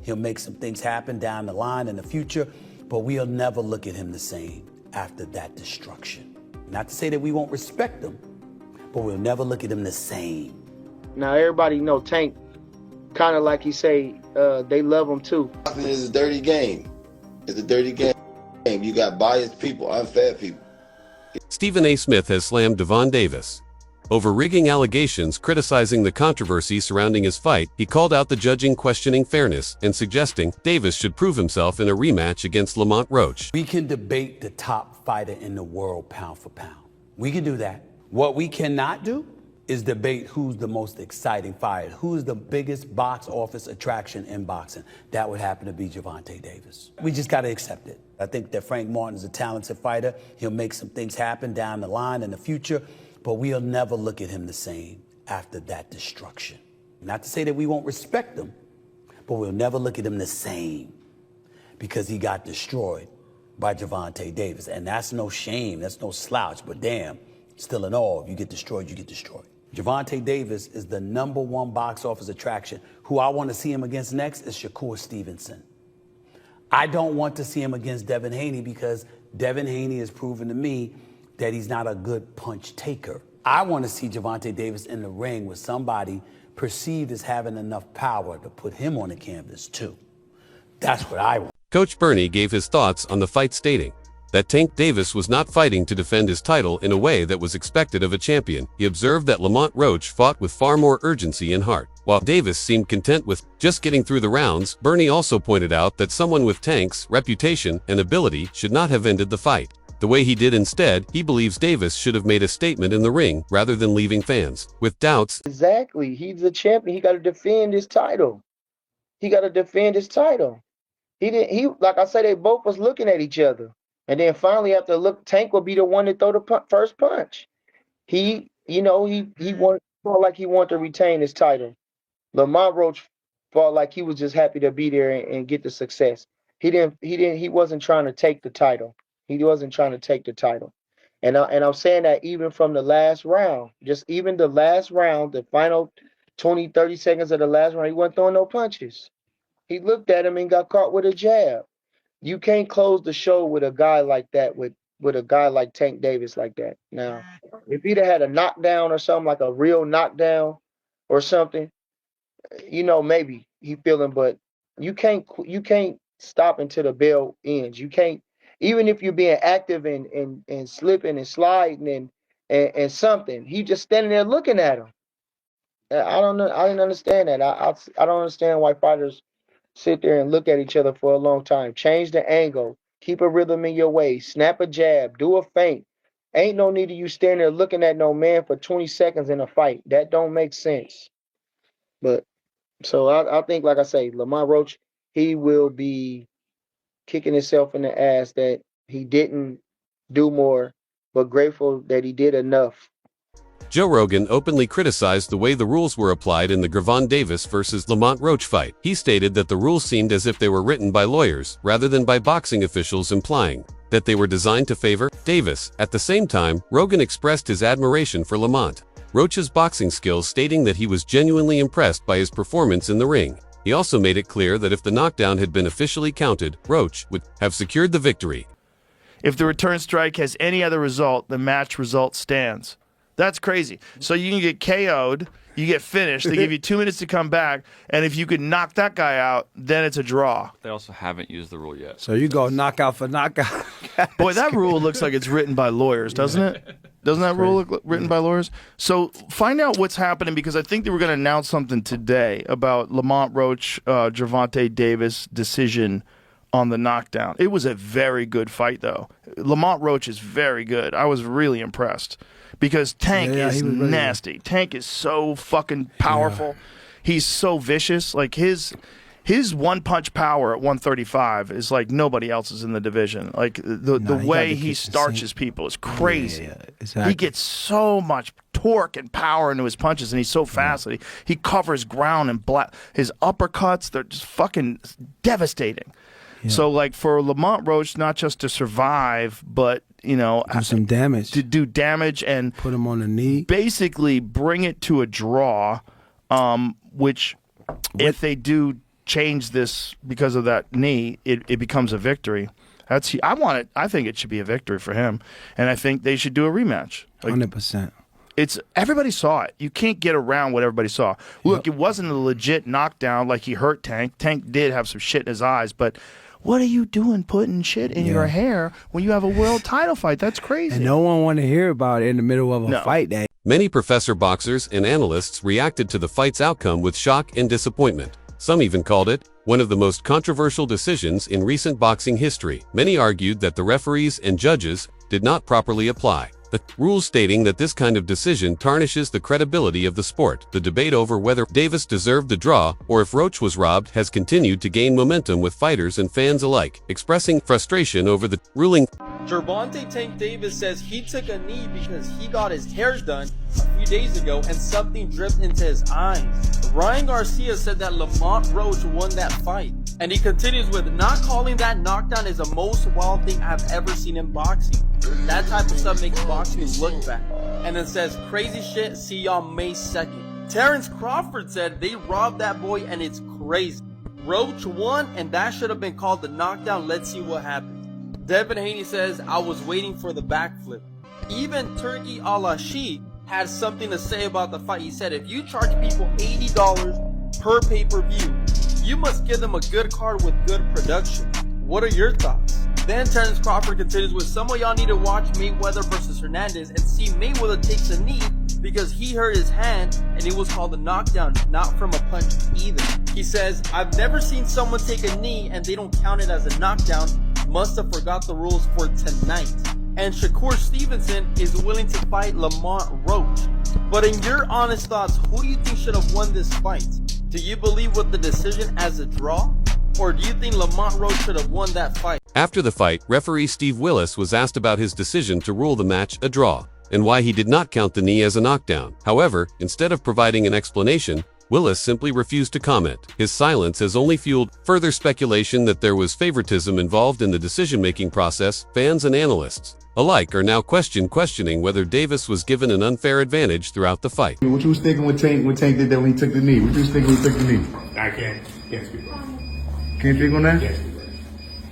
He'll make some things happen down the line in the future, but we'll never look at him the same after that destruction. Not to say that we won't respect him, but we'll never look at him the same. Now everybody know Tank, kind of like he say, they love him too. It's a dirty game. It's a dirty game. You got biased people, unfair people. Stephen A. Smith has slammed Gervonta Davis over rigging allegations, criticizing the controversy surrounding his fight. He called out the judging questioning fairness and suggesting Davis should prove himself in a rematch against Lamont Roach. We can debate the top fighter in the world pound for pound. We can do that. What we cannot do is debate who's the most exciting fighter, who's the biggest box office attraction in boxing. That would happen to be Gervonta Davis. We just got to accept it. I think that Frank Martin's a talented fighter. He'll make some things happen down the line in the future, but we'll never look at him the same after that destruction. Not to say that we won't respect him, but we'll never look at him the same because he got destroyed by Gervonta Davis. And that's no shame, that's no slouch, but damn, still in all, if you get destroyed, you get destroyed. Gervonta Davis is the #1 box office attraction. Who I want to see him against next is Shakur Stevenson. I don't want to see him against Devin Haney because Devin Haney has proven to me that he's not a good punch taker. I want to see Gervonta Davis in the ring with somebody perceived as having enough power to put him on the canvas too. That's what I want. Coach Bernie gave his thoughts on the fight, stating that Tank Davis was not fighting to defend his title in a way that was expected of a champion. He observed that Lamont Roach fought with far more urgency and heart. While Davis seemed content with just getting through the rounds, Bernie also pointed out that someone with Tank's reputation and ability should not have ended the fight the way he did. Instead, he believes Davis should have made a statement in the ring rather than leaving fans with doubts. Exactly. He's the champion. He got to defend his title. He got to defend his title. Like I said, they both was looking at each other. And then finally, after look, Tank will be the one to throw the first punch. He felt like he wanted to retain his title. Lamont Roach felt like he was just happy to be there and get the success. He wasn't trying to take the title. He wasn't trying to take the title. And I'm saying that even from the last round, just even the last round, the final 20, 30 seconds of the last round, he wasn't throwing no punches. He looked at him and got caught with a jab. You can't close the show with a guy like that, with a guy like Tank Davis like that. Now, if he'd have had a knockdown or something, like a real knockdown or something, maybe he feeling, but you can't stop until the bell ends. You can't, even if you're being active and slipping and sliding and something, he just standing there looking at him. I don't know. I didn't understand that. I don't understand why fighters sit there and look at each other for a long time. Change the angle. Keep a rhythm in your way. Snap a jab. Do a feint. Ain't no need of you standing there looking at no man for 20 seconds in a fight. That don't make sense. But so I think, like I say, Lamont Roach, he will be kicking himself in the ass that he didn't do more, but grateful that he did enough. Joe Rogan openly criticized the way the rules were applied in the Gervonta Davis versus Lamont Roach fight. He stated that the rules seemed as if they were written by lawyers rather than by boxing officials, implying that they were designed to favor Davis. At the same time, Rogan expressed his admiration for Lamont Roach's boxing skills, stating that he was genuinely impressed by his performance in the ring. He also made it clear that if the knockdown had been officially counted, Roach would have secured the victory. If the return strike has any other result, the match result stands. That's crazy. So you can get KO'd, you get finished, they give you 2 minutes to come back, and if you could knock that guy out, then it's a draw. They also haven't used the rule yet. So you go knockout for knockout. Boy, that rule looks like it's written by lawyers, doesn't it? Doesn't that rule look written by lawyers? So find out what's happening, because I think they were going to announce something today about Lamont Roach, Gervonta Davis decision on the knockdown. It was a very good fight, though. Lamont Roach is very good. I was really impressed. Because Tank is nasty. Tank is so fucking powerful. Yeah. He's so vicious. Like his one-punch power at 135 is like nobody else's in the division. Like the way he starches people is crazy. Yeah, exactly. He gets so much torque and power into his punches, and he's so fast that he covers ground, and his uppercuts, they're just fucking devastating. Yeah. So like for Lamont Roach, not just to survive, but do some damage. To do damage and put him on the knee. Basically bring it to a draw, which if they do change this because of that knee, it becomes a victory. I think it should be a victory for him, and I think they should do a rematch. 100%. Everybody saw it. You can't get around what everybody saw. Look, it wasn't a legit knockdown like he hurt Tank. Tank did have some shit in his eyes, but what are you doing putting shit in your hair when you have a world title fight? That's crazy. And no one want to hear about it in the middle of a fight day. Many professor boxers and analysts reacted to the fight's outcome with shock and disappointment. Some even called it one of the most controversial decisions in recent boxing history. Many argued that the referees and judges did not properly apply the rules, stating that this kind of decision tarnishes the credibility of the sport. The debate over whether Davis deserved the draw or if Roach was robbed has continued to gain momentum, with fighters and fans alike expressing frustration over the ruling. Gervonta Tank Davis says he took a knee because he got his hair done a few days ago and something dripped into his eyes. Ryan Garcia said that Lamont Roach won that fight. And he continues with, not calling that knockdown is the most wild thing I've ever seen in boxing. That type of stuff makes boxing look bad. And then says, crazy shit, see y'all May 2nd. Terence Crawford said they robbed that boy and it's crazy. Roach won and that should have been called the knockdown. Let's see what happens. Devin Haney says, I was waiting for the backflip. Even Turkey Alashi had something to say about the fight. He said, if you charge people $80 per pay-per-view, you must give them a good card with good production. What are your thoughts? Then Terence Crawford continues with, some of y'all need to watch Mayweather versus Hernandez and see Mayweather takes a knee because he hurt his hand and it was called a knockdown, not from a punch either. He says, I've never seen someone take a knee and they don't count it as a knockdown. Must have forgot the rules for tonight. And Shakur Stevenson is willing to fight Lamont Roach. But in your honest thoughts, who do you think should have won this fight? Do you believe with the decision as a draw? Or do you think Lamont Roach should have won that fight? After the fight, referee Steve Willis was asked about his decision to rule the match a draw and why he did not count the knee as a knockdown. However, instead of providing an explanation, Willis simply refused to comment. His silence has only fueled further speculation that there was favoritism involved in the decision-making process. Fans and analysts alike are now questioning whether Davis was given an unfair advantage throughout the fight. What you was thinking when Tank did that when he took the knee? What you was thinking when he took the knee? I can't speak on it. Can't speak on that? Can't speak on it.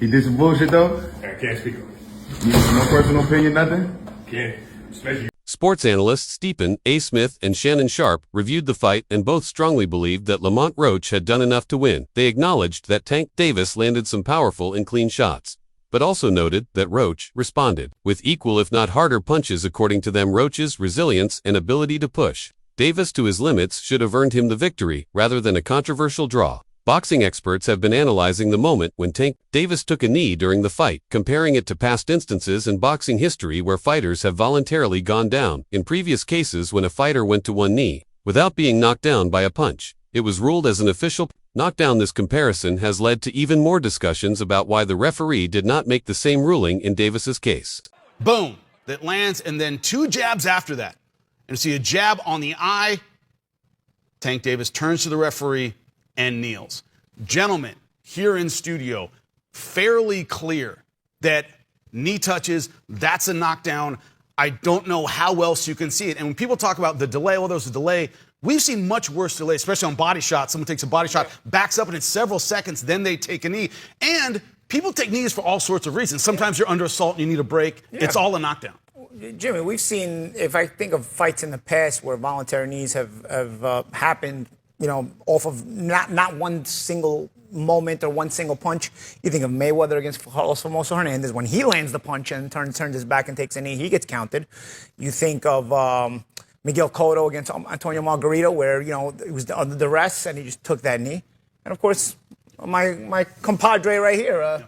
He did some bullshit though? I can't speak on it. No personal opinion, nothing? Can't. Especially. Sports analysts Stephen A. Smith and Shannon Sharp reviewed the fight and both strongly believed that Lamont Roach had done enough to win. They acknowledged that Tank Davis landed some powerful and clean shots, but also noted that Roach responded with equal if not harder punches. According to them, Roach's resilience and ability to push Davis to his limits should have earned him the victory rather than a controversial draw. Boxing experts have been analyzing the moment when Tank Davis took a knee during the fight, comparing it to past instances in boxing history where fighters have voluntarily gone down. In previous cases, when a fighter went to one knee without being knocked down by a punch, it was ruled as an official knockdown. This comparison has led to even more discussions about why the referee did not make the same ruling in Davis's case. Boom, that lands, and then two jabs after that. And see a jab on the eye. Tank Davis turns to the referee and kneels. Gentlemen, here in studio, fairly clear that knee touches, that's a knockdown. I don't know how else you can see it. And when people talk about the delay, well, there's a delay. We've seen much worse delay, especially on body shots. Someone takes a body shot, backs up, and it's several seconds, then they take a knee. And people take knees for all sorts of reasons. Sometimes you're under assault and you need a break. Yeah. It's all a knockdown. Jimmy, we've seen, if I think of fights in the past where voluntary knees have happened, you know, off of not one single moment or one single punch. You think of Mayweather against Carlos Famoso Hernandez. When he lands the punch and turns his back and takes a knee, he gets counted. You think of Miguel Cotto against Antonio Margarito, where, you know, it was under duress and he just took that knee. And, of course, my compadre right here,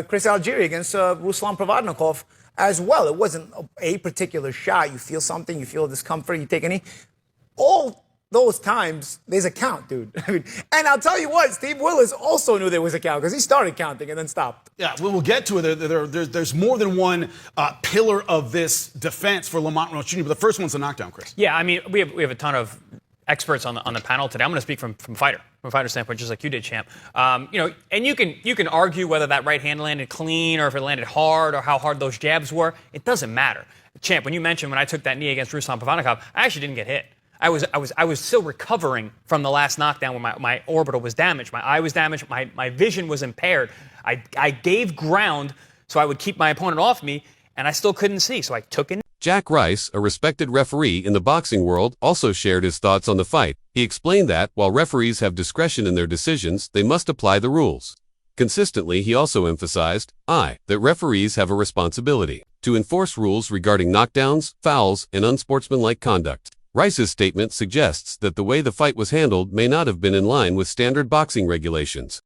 Chris Algieri against Ruslan Provodnikov as well. It wasn't a particular shot. You feel something, you feel discomfort, you take a knee. All those times, there's a count, dude. I mean, and I'll tell you what, Steve Willis also knew there was a count because he started counting and then stopped. Yeah, we'll get to it. There's more than one pillar of this defense for Lamont Roach Jr., but the first one's a knockdown, Chris. Yeah, I mean, we have a ton of experts on the panel today. I'm going to speak from a fighter standpoint, just like you did, Champ. You know, and you can argue whether that right hand landed clean or if it landed hard or how hard those jabs were. It doesn't matter. Champ, when you mentioned when I took that knee against Ruslan Provodnikov, I actually didn't get hit. I was still recovering from the last knockdown where my orbital was damaged. My eye was damaged. My vision was impaired. I gave ground so I would keep my opponent off me, and I still couldn't see. So I took a knee. Jack Rice, a respected referee in the boxing world, also shared his thoughts on the fight. He explained that, while referees have discretion in their decisions, they must apply the rules. Consistently, he also emphasized, that referees have a responsibility to enforce rules regarding knockdowns, fouls, and unsportsmanlike conduct. Rice's statement suggests that the way the fight was handled may not have been in line with standard boxing regulations.